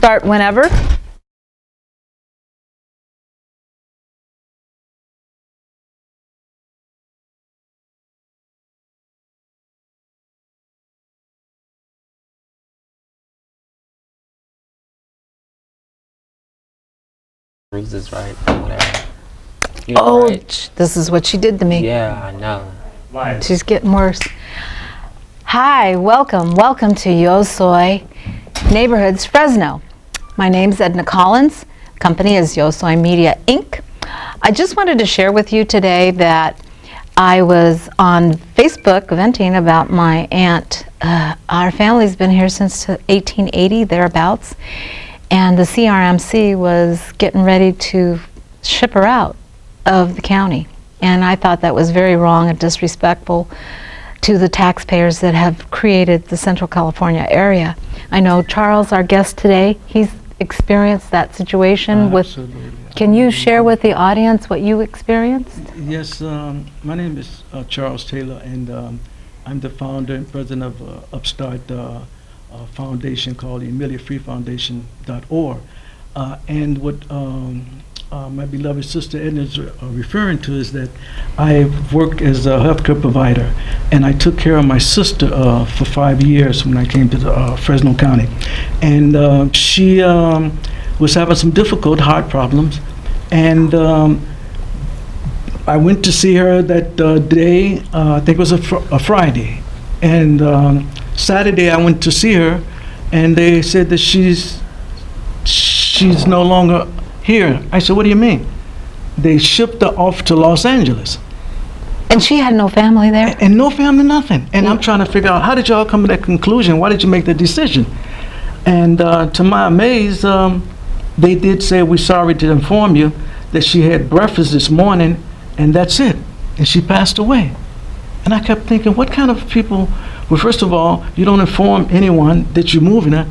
start whenever. Bruises, right? Whatever. Right. This is what she did to me. Yeah, I know. She's getting worse. Hi, welcome to Yo Soy Neighborhoods, Fresno. My name's Edna Collins. Company is Yo Soy Media, Inc. I just wanted to share with you today that I was on Facebook venting about my aunt. Our family's been here since 1880, thereabouts. And the CRMC was getting ready to ship her out of the county. And I thought that was very wrong and disrespectful to the taxpayers that have created the Central California area. I know Charles, our guest today, he's experienced that situation with. Absolutely. Can you share with the audience what you experienced? Yes, my name is Charles Taylor, and I'm the founder and president of Upstart foundation called Emilia freefoundation.org. And what my beloved sister Edna is referring to is that I worked as a healthcare provider, and I took care of my sister for 5 years when I came to the Fresno County. And she was having some difficult heart problems, and I went to see her that day, I think it was a Friday, and Saturday I went to see her, and they said that she's no longer here. I said, what do you mean? They shipped her off to Los Angeles. And she had no family there? And no family, nothing. And I'm trying to figure out, how did y'all come to that conclusion? Why did you make the decision? And to my amaze, they did say, we're sorry to inform you that she had breakfast this morning, and that's it. And she passed away. And I kept thinking, what kind of people, well, first of all, you don't inform anyone that you're moving her,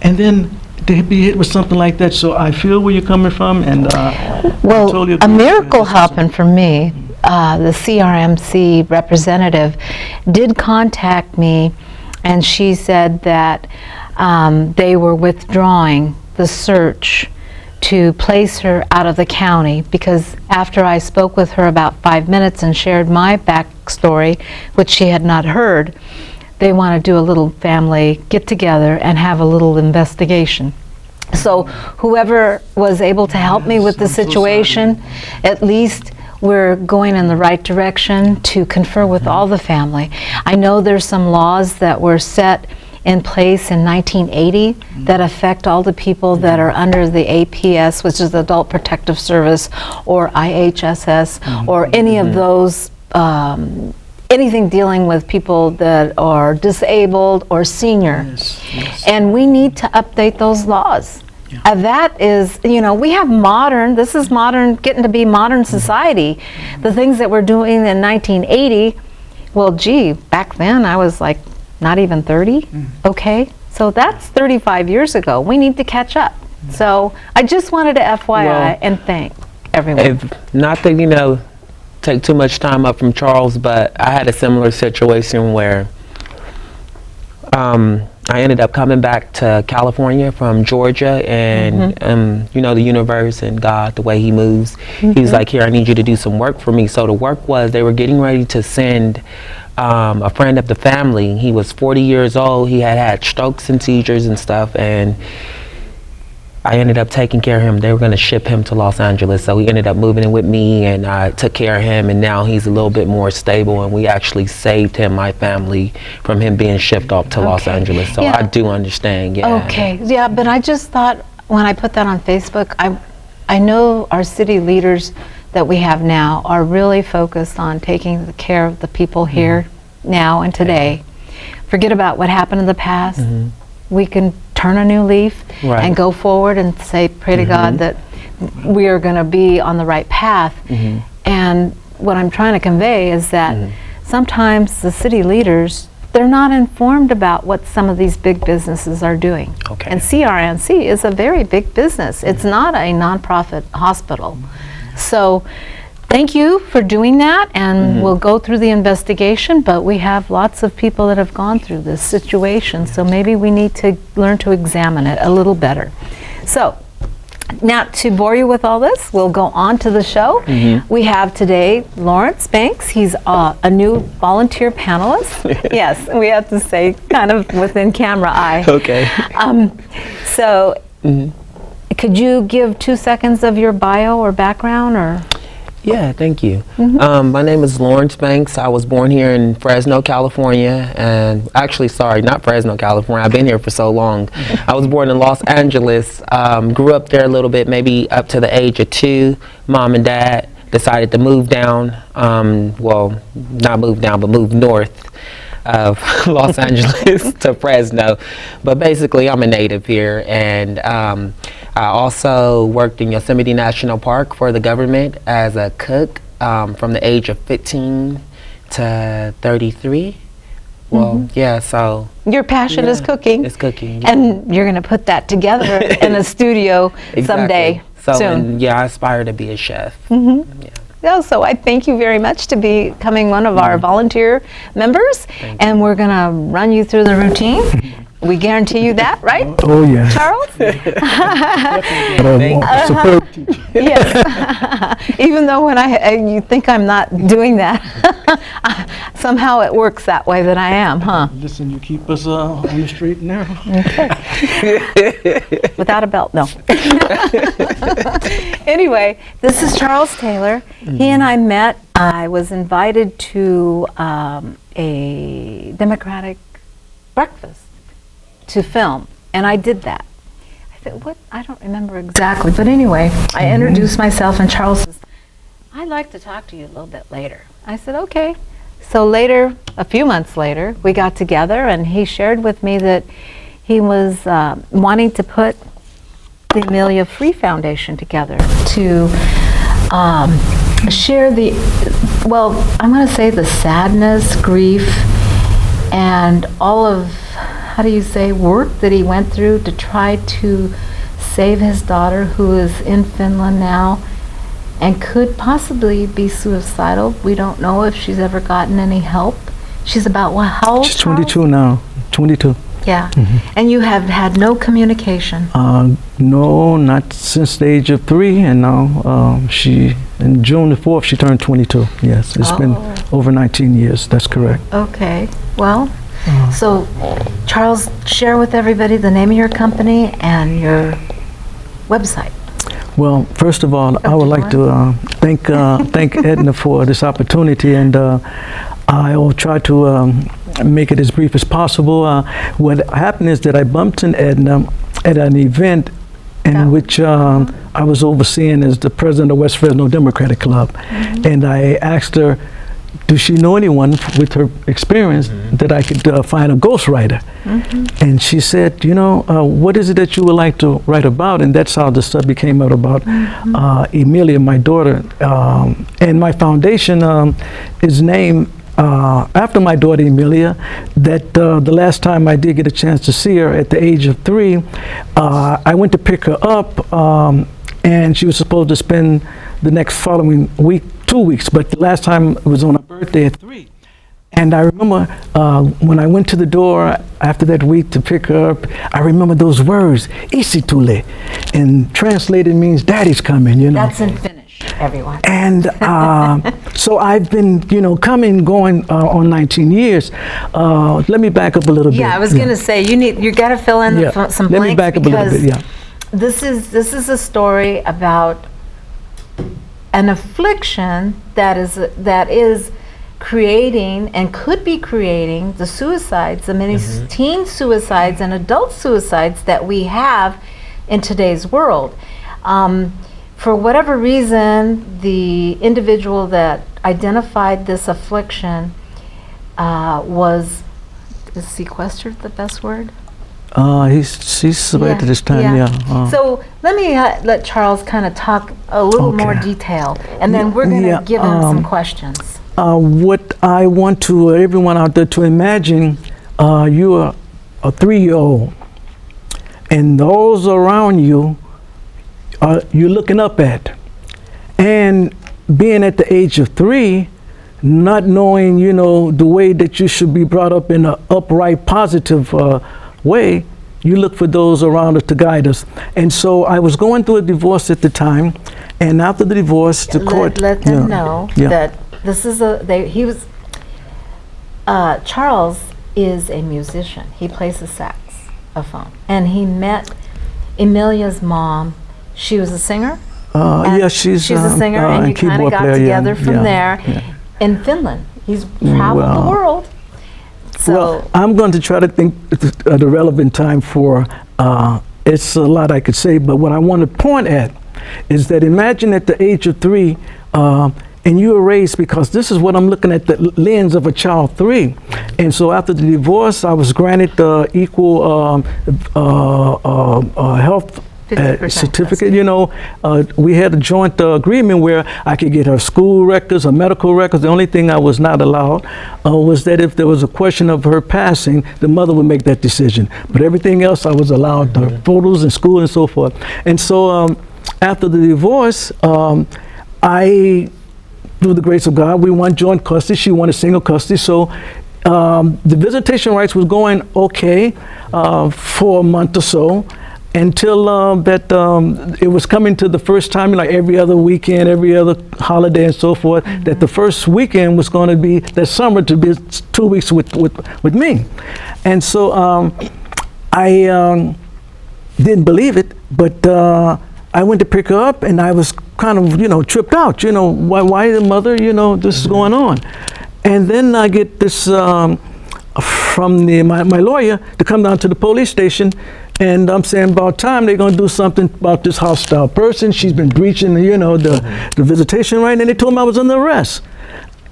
and then they'd be hit with something like that. So I feel where you're coming from, and well, totally a miracle happened for me. The CRMC representative did contact me, and she said that they were withdrawing the search to place her out of the county, because after I spoke with her about 5 minutes and shared my backstory, which she had not heard, they want to do a little family get-together and have a little investigation. So whoever was able to help me with the situation, at least we're going in the right direction to confer with all the family. I know there's some laws that were set in place in 1980 that affect all the people that are under the APS, which is Adult Protective Service, or IHSS, or any of those, anything dealing with people that are disabled or senior. Yes. And we need to update those laws. Yeah. That is, you know, we have modern, this is modern, getting to be modern society. The things that we're doing in 1980, well, gee, back then I was like not even 30, okay? So that's 35 years ago. We need to catch up. So I just wanted to FYI and thank everyone. If not to, take too much time up from Charles, but I had a similar situation where I ended up coming back to California from Georgia, and the universe and God, the way he moves, he's like, here, I need you to do some work for me. So the work was, they were getting ready to send a friend of the family. He was 40 years old. He had strokes and seizures and stuff, and I ended up taking care of him. They were going to ship him to Los Angeles, so he ended up moving in with me, and I took care of him, and now he's a little bit more stable, and we actually saved him, my family, from him being shipped off to Los Angeles. So I do understand, Okay, yeah, but I just thought when I put that on Facebook, I know our city leaders that we have now are really focused on taking care of the people here now and today. Forget about what happened in the past. We can turn a new leaf and go forward and say, pray to God that we are going to be on the right path. And what I'm trying to convey is that sometimes the city leaders, they're not informed about what some of these big businesses are doing. And CRNC is a very big business. It's not a nonprofit hospital. So thank you for doing that, and we'll go through the investigation, but we have lots of people that have gone through this situation, so maybe we need to learn to examine it a little better. So, now, to bore you with all this, we'll go on to the show. We have today Lawrence Banks. He's a new volunteer panelist. Yes, we have to say kind of within camera eye. Okay. So, could you give 2 seconds of your bio or background, or? Yeah, thank you. My name is Lawrence Banks. I was born here in Fresno, California, and actually, sorry, not Fresno, California. I've been here for so long. I was born in Los Angeles, grew up there a little bit, maybe up to the age of 2. Mom and Dad decided to move down, well, not move down, but move north of Los Angeles to Fresno. But basically, I'm a native here, and I also worked in Yosemite National Park for the government as a cook from the age of 15 to 33. Well, yeah, so. Your passion is cooking. It's cooking. Yeah. And you're going to put that together in a studio someday, so, soon. And, yeah, I aspire to be a chef. Yeah, so I thank you very much to be becoming one of our volunteer members, and we're going to run you through the routine. We guarantee you that, right? Oh, yeah. Charles? Superb teacher. Yes. Even though when you think I'm not doing that, somehow it works that way that I am, huh? Listen, you keep us on the straight and narrow. Without a belt, no. Anyway, this is Charles Taylor. He and I met. I was invited to a Democratic breakfast to film, and I did that. I thought, what? I don't remember exactly, but anyway, I introduced myself, and Charles says, I'd like to talk to you a little bit later. I said, okay. So later, a few months later, we got together, and he shared with me that he was wanting to put the Emilia Free Foundation together to share the, well, I'm going to say the sadness, grief, and all of, how do you say, work that he went through to try to save his daughter, who is in Finland now and could possibly be suicidal. We don't know if she's ever gotten any help. She's about, what, how old? She's 22 now, 22. Yeah, and you have had no communication? No, not since the age of 3, and now in June the 4th, she turned 22. Yes, it's been over 19 years, that's correct. Okay, well, so Charles, share with everybody the name of your company and your website. Well, first of all, I would like to thank Edna for this opportunity, and I will try to make it as brief as possible. What happened is that I bumped into Edna at an event in which I was overseeing as the president of West Fresno Democratic Club, and I asked her, does she know anyone with her experience that I could find a ghostwriter? And she said, you know, what is it that you would like to write about? And that's how the subject came out about Emilia, my daughter. And my foundation is named after my daughter Emilia. That the last time I did get a chance to see her at the age of 3, I went to pick her up, and she was supposed to spend the next following week, 2 weeks, but the last time it was on her birthday at 3. And I remember when I went to the door after that week to pick her up, I remember those words, Isitule, and translated means daddy's coming, you know. That's in Finnish, everyone. And so I've been, you know, going on 19 years. Let me back up a little bit. Yeah, I was going to say, you got to fill in some blanks. Let me back up a little bit, yeah. This is a story about an affliction that is creating and could be creating the suicides, the many teen suicides and adult suicides that we have in today's world. For whatever reason, the individual that identified this affliction is sequestered the best word? He's selected this time, yeah. So let me let Charles kind of talk a little more detail, and then we're going to give him some questions. What I want to everyone out there to imagine, you are a 3-year-old, and those around you, you're looking up at, and being at the age of 3, not knowing, you know, the way that you should be brought up in an upright, positive way, you look for those around us to guide us. And so I was going through a divorce at the time, and after the divorce, the court... Let them know that this is Charles is a musician. He plays the saxophone. And he met Emilia's mom. She was a singer? Yeah, she's a singer, and you kind of got together from there in Finland. He's traveled the world. So well, I'm going to try to think the relevant time for, it's a lot I could say, but what I want to point at is that imagine at the age of 3, and you were raised, because this is what I'm looking at, the lens of a child 3. And so after the divorce, I was granted equal health certificate. You know, we had a joint agreement where I could get her school records, her medical records. The only thing I was not allowed was that if there was a question of her passing, the mother would make that decision. But everything else I was allowed, her photos in school and so forth. And so after the divorce, through the grace of God, we won joint custody. She wanted single custody. So the visitation rights was going okay for a month or so, until it was coming to the first time, like every other weekend, every other holiday and so forth, that the first weekend was going to be, that summer, to be 2 weeks with me. And so I didn't believe it, but I went to pick her up, and I was kind of, you know, tripped out. You know, why the mother, you know, this is going on. And then I get this from my lawyer to come down to the police station, and I'm saying about time they're going to do something about this hostile person. She's been breaching, you know, the visitation right, and they told me I was under arrest.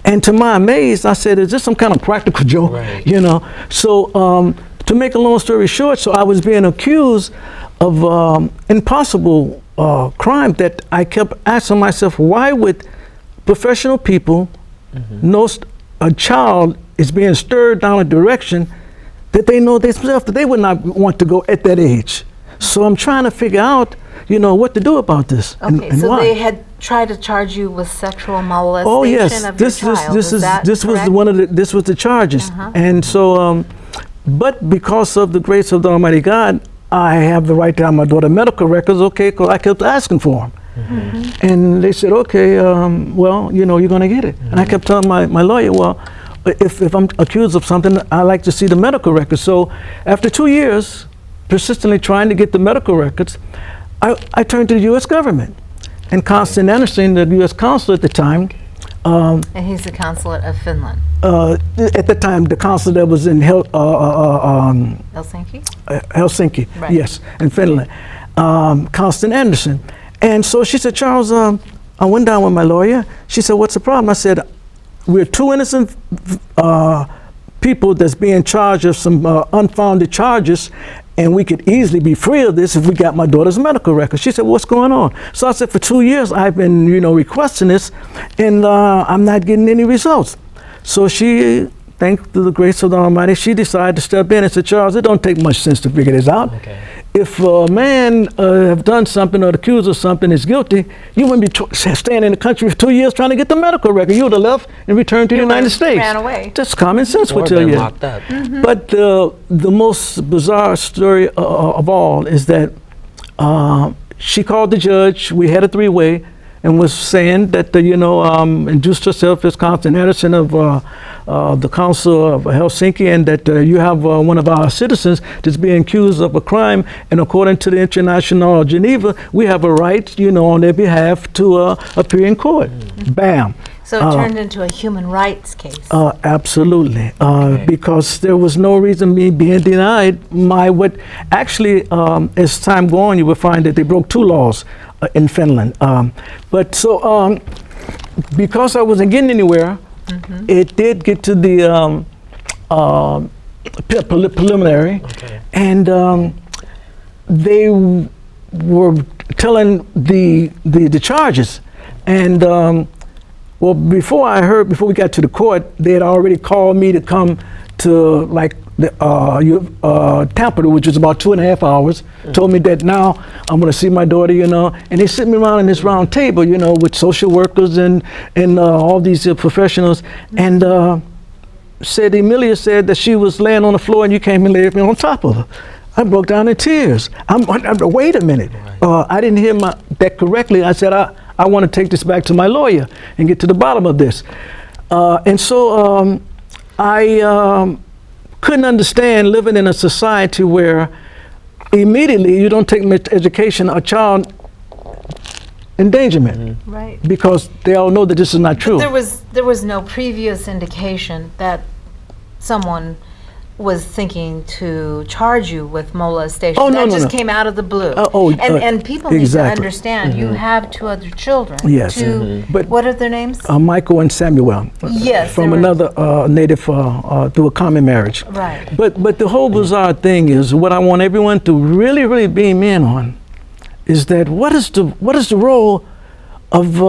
And to my amaze, I said, is this some kind of practical joke? Right. You know? So to make a long story short, so I was being accused of impossible crime that I kept asking myself, why would professional people know a child is being stirred down a direction that they know themselves that they would not want to go at that age? So I'm trying to figure out, you know, what to do about this. Okay, and so why. they had tried to charge you with sexual molestation of your child. This was the charges. And so, but because of the grace of the Almighty God, I have the right to have my daughter medical records, okay, because I kept asking for them. And they said, okay, well, you know, you're going to get it. And I kept telling my lawyer, well, if I'm accused of something, I like to see the medical records. So after 2 years, persistently trying to get the medical records, I turned to the U.S. government. And Constant Anderson, the U.S. consul at the time, and he's the consulate of Finland. At the time, the consulate that was in Helsinki? Helsinki, right. Yes, in Finland. Constant Anderson. And so she said, Charles, I went down with my lawyer. She said, what's the problem? I said, we're 2 innocent people that's being charged of some unfounded charges, and we could easily be free of this if we got my daughter's medical record. She said, what's going on? So I said, for 2 years, I've been, you know, requesting this, and I'm not getting any results. So she, thanks to the grace of the Almighty, she decided to step in and said, Charles, it don't take much sense to figure this out. Okay. If a man have done something or accused of something is guilty, you wouldn't be staying in the country for 2 years trying to get the medical record. You would have left and returned to the United States. Ran away. Just common sense would tell you. Locked up. But the most bizarre story of all is that she called the judge. We had a 3-way, and was saying that introduced herself as Constant Anderson of the Council of Helsinki, and that you have one of our citizens that's being accused of a crime, and according to the International Geneva, we have a right, on their behalf to appear in court. Bam. So it turned into a human rights case. Absolutely, because there was no reason me being denied what actually, as time going, you will find that they broke 2 laws in Finland. But so, because I wasn't getting anywhere, it did get to the preliminary, and they were telling the charges, and well, before we got to the court, they had already called me to come to Tampa, which was about 2.5 hours, told me that now I'm going to see my daughter, and they sit me around in this round table, with social workers and all these professionals, and Emilia said that she was laying on the floor and you came and laid me on top of her. I broke down in tears. Wait a minute. I didn't hear that correctly. I said, I want to take this back to my lawyer and get to the bottom of this. And so I couldn't understand living in a society where immediately you don't take education, a child endangerment. Right. Because they all know that this is not true. But there was no previous indication that someone was thinking to charge you with molestation. Oh, that no, just no. came out of the blue. And people exactly. need to understand you have 2 other children. Yes. But what are their names? Michael and Samuel. Yes. From another native through a common marriage. Right. But the whole bizarre thing is what I want everyone to really, really beam in on is that what is the role of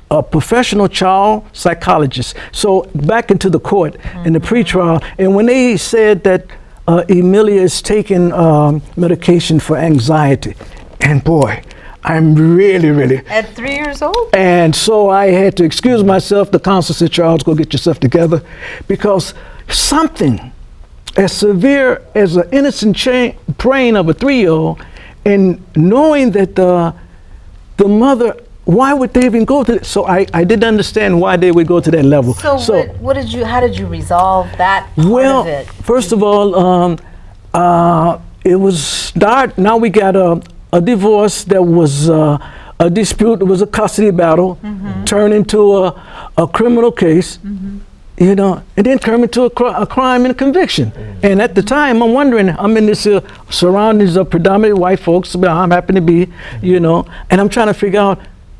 a professional child psychologist? So back into the court in the pretrial, and when they said that Emilia is taking medication for anxiety, and boy, I'm really At 3 years old? and so I had to excuse myself. The counselor said, Charles, go get yourself together, because something as severe as an innocent brain of a 3-year-old, and knowing that the mother, why would they even go to that? So I didn't understand why they would go to that level. So how did you resolve that part of it? First of all, it was now we got a divorce that was a dispute. It was a custody battle, turned into a criminal case, and then turned into a crime and a conviction. And at the time, I'm wondering, I'm in this surroundings of predominantly white folks, I'm happen to be, and I'm trying to figure out,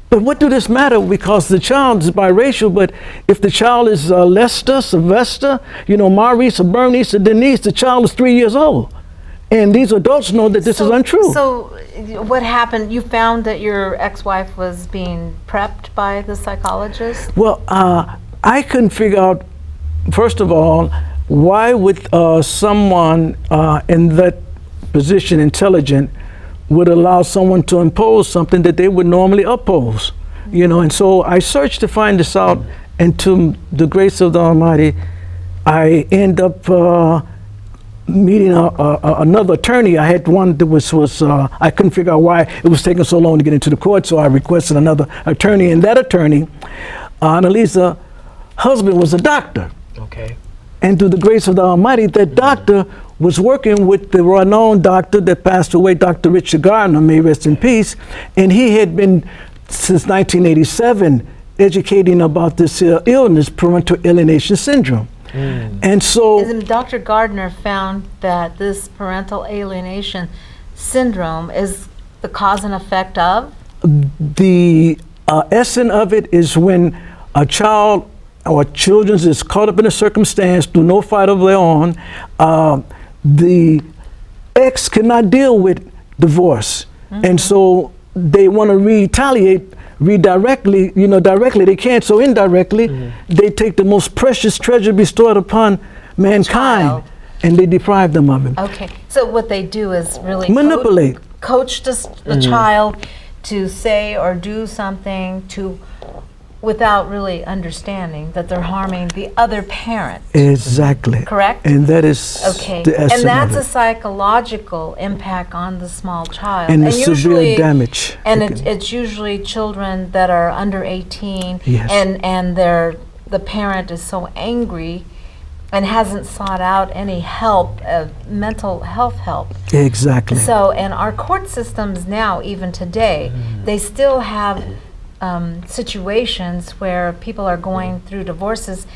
but what do this matter? Because the child is biracial, but if the child is Lester, Sylvester, Maurice or Bernice or Denise, the child is 3 years old. And these adults know that this is untrue. So what happened? You found that your ex-wife was being prepped by the psychologist? Well, I couldn't figure out, first of all, why would someone in that position, intelligent, would allow someone to impose something that they would normally oppose, and so I searched to find this out, and to the grace of the Almighty, I end up meeting another attorney. I had one that was I couldn't figure out why it was taking so long to get into the court, so I requested another attorney, and that attorney, Annalisa's husband, was a doctor. Okay. And through the grace of the Almighty, that doctor was working with the renowned doctor that passed away, Dr. Richard Gardner, may rest in peace, and he had been, since 1987, educating about this illness, Parental Alienation Syndrome. And so Dr. Gardner found that this parental alienation syndrome is the cause and effect of? The essence of it is when a child or children is caught up in a circumstance through no fault of their own, the ex cannot deal with divorce. And so they want to retaliate, redirectly, directly they can't, so indirectly they take the most precious treasure bestowed upon mankind and they deprive them of it. Okay, so what they do is really manipulate, coach the child to say or do something without really understanding that they're harming the other parent. Exactly. Correct? And that is the essence and that's of a psychological impact on the small child. And the severe damage. And it's usually children that are under 18, yes. and the parent is so angry and hasn't sought out any help, mental health help. Exactly. So, and our court systems now, even today, they still have situations where people are going through divorces,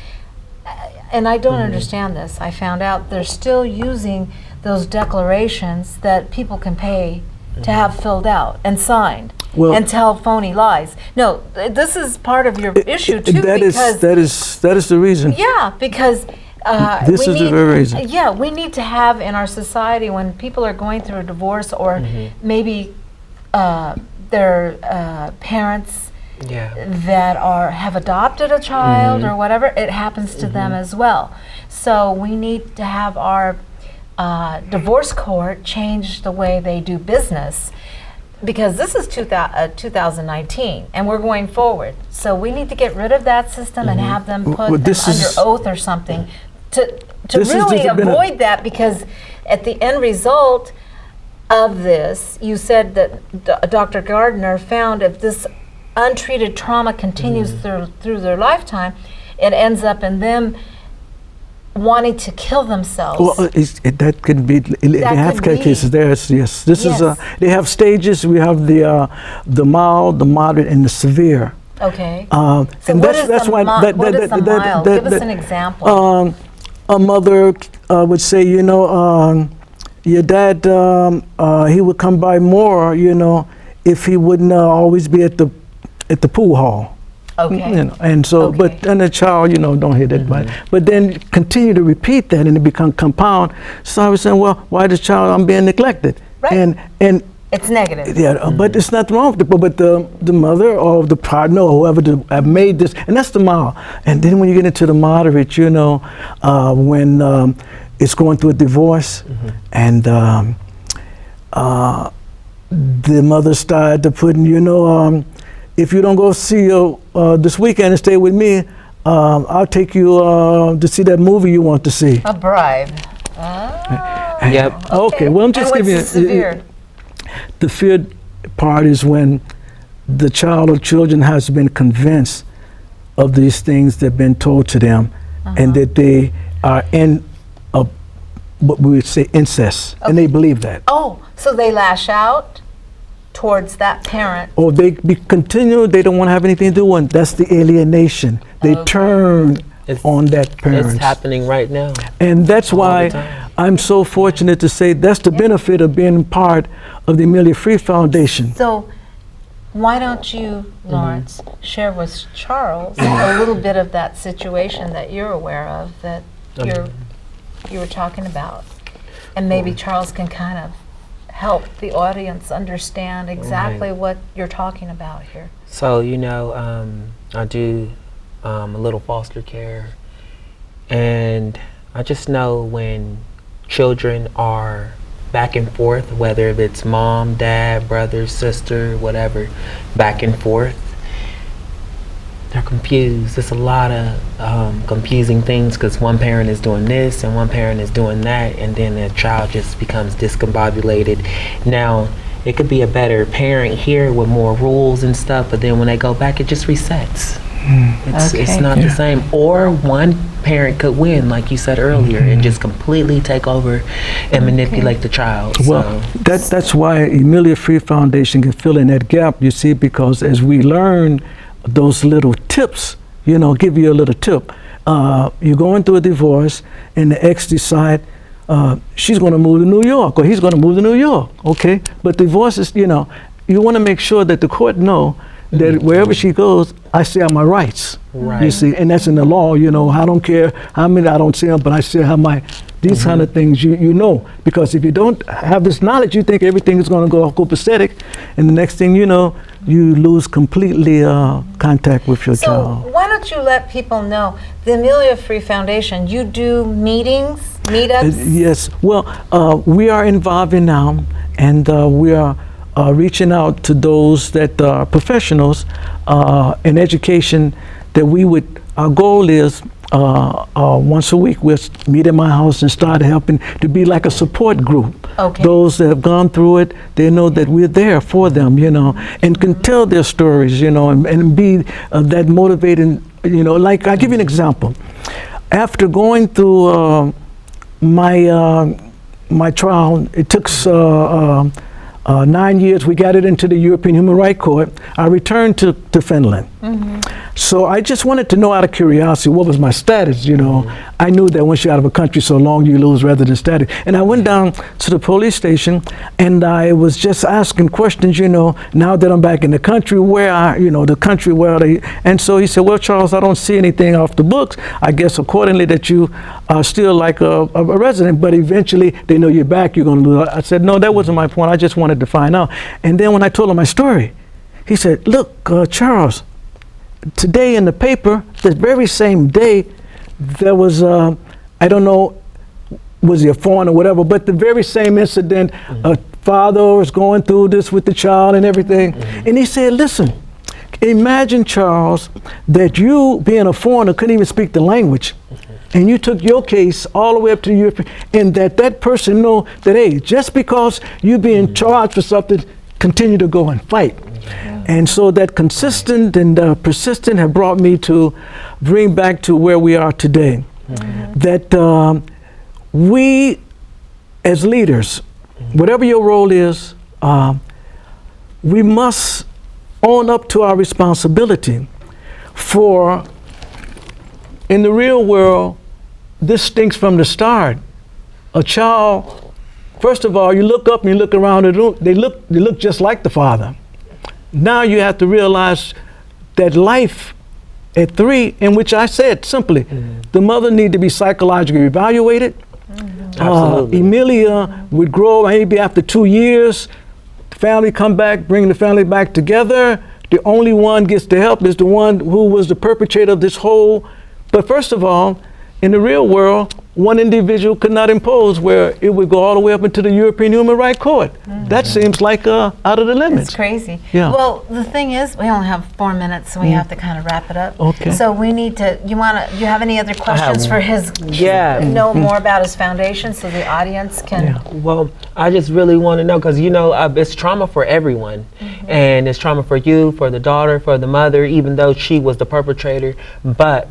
and I don't understand this. I found out they're still using those declarations that people can pay to have filled out and signed, and tell phony lies. No, this is part of your issue too. That is the reason. Yeah, because this is the very reason. Yeah, we need to have in our society, when people are going through a divorce, or maybe their parents that have adopted a child or whatever, it happens to them as well. So we need to have our divorce court change the way they do business, because this is 2019 and we're going forward. So we need to get rid of that system and have them put them under oath or something to really avoid that, because at the end result of this, you said that Dr. Gardner found if this untreated trauma continues through their lifetime, it ends up in them wanting to kill themselves. Well, that could be. They have cases there. Yes, this is. They have stages. We have the mild, the moderate, and the severe. Okay. So and that's why. What is the mild? Give us an example. A mother would say, your dad, he would come by more, if he wouldn't always be at the pool hall. Okay. And so, but then the child, don't hit it, but then continue to repeat that, and it become compound. So I was saying, well, why the child? I'm being neglected, right? And it's negative. Yeah, but it's nothing wrong with it. But the mother or the partner or whoever have made this, and that's the mild. And then when you get into the moderate, when it's going through a divorce, and the mother started to put, if you don't go see this weekend and stay with me, I'll take you to see that movie you want to see. A bribe. Yep. Okay. Well, I'm just giving you severe. The fear part is when the child or children has been convinced of these things that have been told to them, and that they are in what we would say incest, and they believe that. Oh, so they lash out towards that parent. Or they continue, they don't want to have anything to do with it. That's the alienation. They turn on that parent. It's happening right now. And that's why I'm so fortunate to say that's the benefit of being part of the Emilia Free Foundation. So why don't you, Lawrence, share with Charles a little bit of that situation that you're aware of, that you were talking about, and maybe Charles can kind of help the audience understand exactly what you're talking about here. So, I do a little foster care, and I just know when children are back and forth, whether if it's mom, dad, brother, sister, whatever, back and forth, they're confused. There's a lot of confusing things, because one parent is doing this and one parent is doing that, and then the child just becomes discombobulated. Now, it could be a better parent here with more rules and stuff, but then when they go back, it just resets. It's not the same. Or one parent could win, like you said earlier, and just completely take over and manipulate the child. Well, that's why Emilia Free Foundation can fill in that gap, you see, because as we learn those little tips, give you a little tip. You're going through a divorce, and the ex decide she's going to move to New York, or he's going to move to New York, okay? But divorce is, you want to make sure that the court know that wherever she goes, I still have my rights. Right. You see, and that's in the law. I don't care how many I don't see them, but I still have my these kind of things. Because if you don't have this knowledge, you think everything is going to go copacetic, and the next thing you know, you lose completely contact with your child. So why don't you let people know the Emilia Free Foundation? You do meetups. Yes. Well, we are involving now, and we are reaching out to those that are professionals in education. That our goal is once a week we'll meet at my house and start helping to be like a support group. Okay. Those that have gone through it, they know that we're there for them, and can tell their stories, and be that motivating, like I'll give you an example. After going through my trial, it took 9 years, we got it into the European Human Rights Court. I returned to Finland. So I just wanted to know out of curiosity, what was my status, I knew that once you're out of a country so long, you lose resident status. And I went down to the police station, and I was just asking questions, now that I'm back in the country, where are they? And so he said, well, Charles, I don't see anything off the books. I guess accordingly that you are still like a resident, but eventually they know you're back, you're going to lose. I said, no, that wasn't my point. I just wanted to find out. And then when I told him my story, he said, look, Charles, today in the paper, the very same day, there was, I don't know, was he a foreigner or whatever, but the very same incident, a father was going through this with the child and everything. And he said, listen, imagine, Charles, that you, being a foreigner, couldn't even speak the language. And you took your case all the way up to Europe, and that person know that, hey, just because you being charged for something, continue to go and fight. And so that consistent and persistent have brought me to bring back to where we are today. That we, as leaders, whatever your role is, we must own up to our responsibility. For in the real world, this stinks from the start. A child, first of all, you look up and you look around the room, they look just like the father. Now you have to realize that life at 3, in which I said simply, the mother need to be psychologically evaluated. Emilia would grow maybe after 2 years, the family come back, bring the family back together. The only one gets the help is the one who was the perpetrator of this whole. But first of all, in the real world, one individual could not impose, where it would go all the way up into the European Human Rights Court. That seems like out of the limits. It's crazy. Yeah. Well, the thing is, we only have 4 minutes, so we have to kind of wrap it up. Okay. So we need to, you have any other questions for his, Yeah. know more about his foundation so the audience can? Well, I just really want to know, because it's trauma for everyone, and it's trauma for you, for the daughter, for the mother, even though she was the perpetrator. But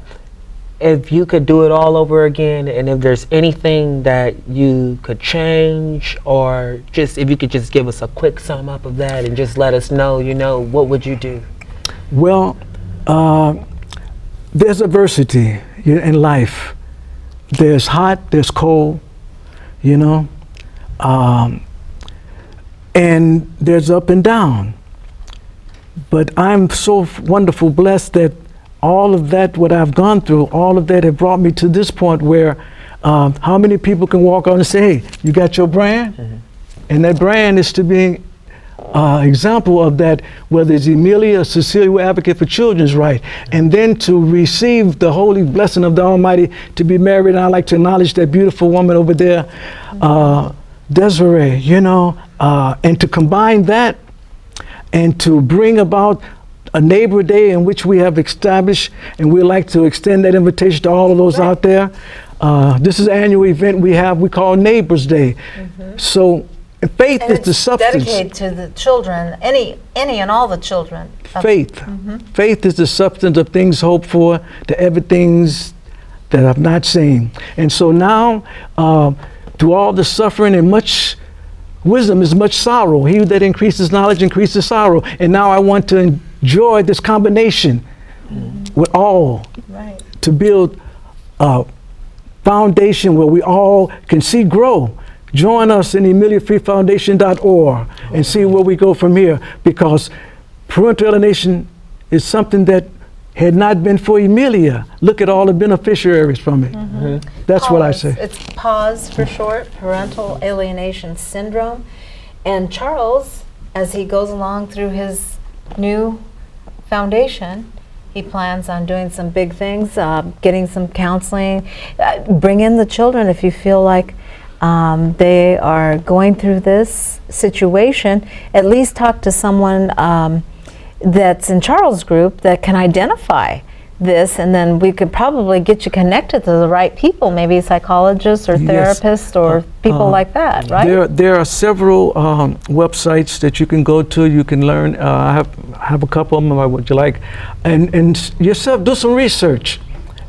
if you could do it all over again, and if there's anything that you could change, or just if you could just give us a quick sum up of that and just let us know, what would you do? Well, there's adversity in life. There's hot, there's cold, and there's up and down. But I'm so wonderful, blessed that all of that, what I've gone through, all of that have brought me to this point where how many people can walk on and say, hey, you got your brand? And that brand is to be example of that, whether it's Emilia or Cecilia, we're advocate for children's rights. And then to receive the holy blessing of the Almighty to be married. And I'd like to acknowledge that beautiful woman over there, Desiree, and to combine that and to bring about a neighbor day in which we have established, and we'd like to extend that invitation to all of those out there. This is an annual event we call Neighbors Day. So faith is the substance. Dedicated to the children, any and all the children. Faith. Faith is the substance of things hoped for, the evidence that I've not seen. And so now, through all the suffering and much wisdom is much sorrow. He that increases knowledge increases sorrow. And now I want to enjoy this combination with all, to build a foundation where we all can see grow. Join us in EmiliaFreeFoundation.org and see where we go from here, because parental alienation is something that had not been for Emilia. Look at all the beneficiaries from it. That's what I say. It's PAWS for short, Parental Alienation Syndrome. And Charles, as he goes along through his new foundation, he plans on doing some big things, getting some counseling. Bring in the children if you feel like they are going through this situation. At least talk to someone that's in Charles' group that can identify this, and then we could probably get you connected to the right people, maybe psychologists or therapists or people like that, right? There are several websites that you can go to. You can learn. I have a couple of them. Would you like? And yourself, do some research.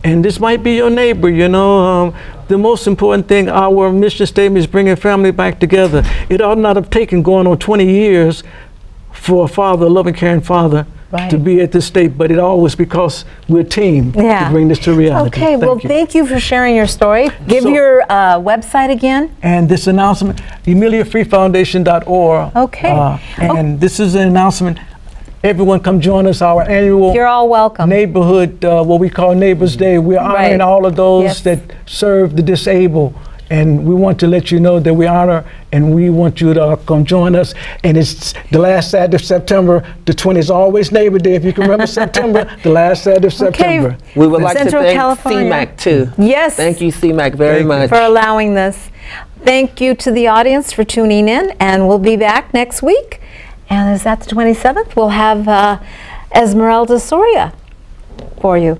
And this might be your neighbor, the most important thing, our mission statement is bringing family back together. It ought not have taken going on 20 years for a father, a loving, caring father, to be at this state, but it always because we're a team to bring this to reality. Okay, thank you for sharing your story. Give your website again. And this announcement, EmiliaFreeFoundation.org. Okay. And this is an announcement. Everyone come join us, our annual You're all welcome. neighborhood, what we call Neighbors Day. We're honoring all of those that serve the disabled And we want to let you know that we honor and we want you to come join us. And it's the last Saturday of September. The 20th is always Neighbor Day. If you can remember September, the last Saturday of September. We would like Central to thank California. CMAC too. Yes. Thank you, CMAC, very much. For allowing this. Thank you to the audience for tuning in, and we'll be back next week. And is that the 27th? We'll have Esmeralda Soria for you.